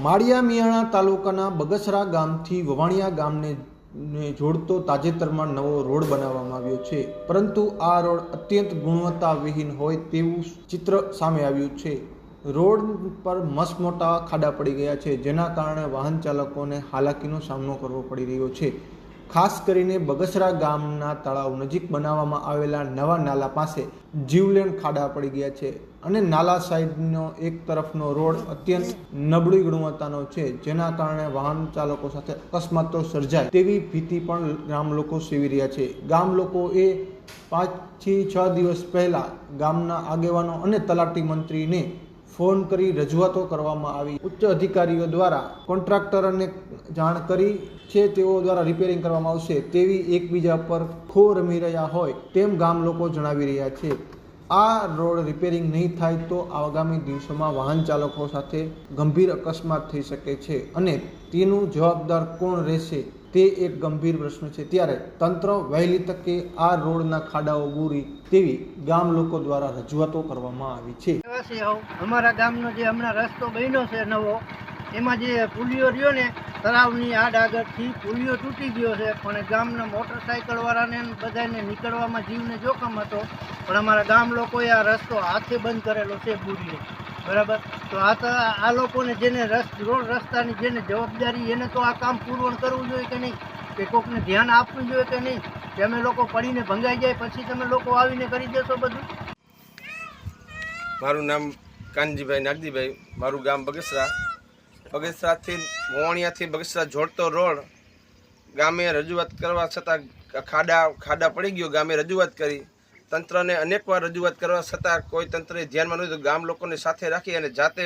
માળિયા મિયાણા તાલુકાના બગસરા ગામથી વવાણિયા ગામને જોડતો તાજેતરમાં નવો રોડ બનાવવામાં આવ્યો છે, પરંતુ આ રોડ અત્યંત ગુણવત્તાવિહીન હોય તેવું ચિત્ર સામે આવ્યું છે। રોડ પર મસમોટા ખાડા પડી ગયા છે, જેના કારણે વાહન ચાલકોને હાલાકીનો સામનો કરવો પડી રહ્યો છે। ખાસ કરીને બગસરા ગામના તળાવ નજીક બનાવવામાં આવેલા નવા નાલા પાસે જીવલેણ ખાડા પડી ગયા છે અને નાલા સાઈડનો એક તરફનો રોડ અત્યંત નબળી ગુણવત્તાનો છે, જેના કારણે વાહન ચાલકો સાથે અકસ્માતો સર્જાય તેવી ભીતિ પણ ગામ લોકો સેવી રહ્યા છે। ગામ લોકોએ 5 થી 6 દિવસ પહેલા ગામના આગેવાનો અને તલાટી મંત્રીને ફોન કરી રજૂઆતો કરવામાં આવી। ઉચ્ચ અધિકારીઓ દ્વારા કોન્ટ્રાક્ટરને જાણ કરી છે, તેઓ દ્વારા રિપેરિંગ કરવામાં આવશે તેવી એકબીજા પર ખો રમી રહ્યા હોય તેમ ગામ લોકો જણાવી રહ્યા છે। આ રોડ રિપેરિંગ નહીં થાય તો આગામી દિવસોમાં વાહન ચાલકો સાથે ગંભીર અકસ્માત થઈ શકે છે અને તેનું જવાબદાર કોણ રહેશે તે એક ગંભીર પ્રશ્ન છે। ત્યારે તંત્ર વહેલી તકે આ રોડના ખાડાઓ પૂરી તેવી ગામ લોકો દ્વારા રજૂઆતો કરવામાં આવી છે। અમારા ગામનો જે હમણાં રસ્તો બન્યો છે નવો, એમાં જે પુલિયો રહ્યો ને તળાવની આડ આગળથી પુલિયો તૂટી ગયો છે, પણ ગામના મોટરસાઇકલ વાળાને બધાને નીકળવામાં જીવને જોખમ હતો, પણ અમારા ગામ લોકોએ આ રસ્તો હાથે બંધ કરેલો છે પૂરીઓ, બરાબર। તો આ લોકોને જેને રોડ રસ્તાની જેને જવાબદારી એને તો આ કામ પૂર્ણ કરવું જોઈએ કે નહીં, કે કોકને ધ્યાન આપવું જોઈએ કે નહીં, કે અમે લોકો પડીને ભંગાઈ જાય પછી તમે લોકો આવીને કરી દેશો બધું। મારું નામ કાનજીભાઈ નાગજીભાઈ, મારું ગામ બગસરા। બગસરાથી વવાણિયાથી બગસરા જોડતો રોડ ગામે રજૂઆત કરવા છતાં ખાડા પડી ગયો। ગામે રજૂઆત કરી, તંત્રને અનેકવાર રજૂઆત કરવા છતાં કોઈ તંત્રએ ધ્યાનમાં નહોતું। ગામ લોકોને સાથે રાખી અને જાતે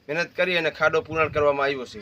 મહેનત કરી અને ખાડો પૂર્ણ કરવામાં આવ્યો છે।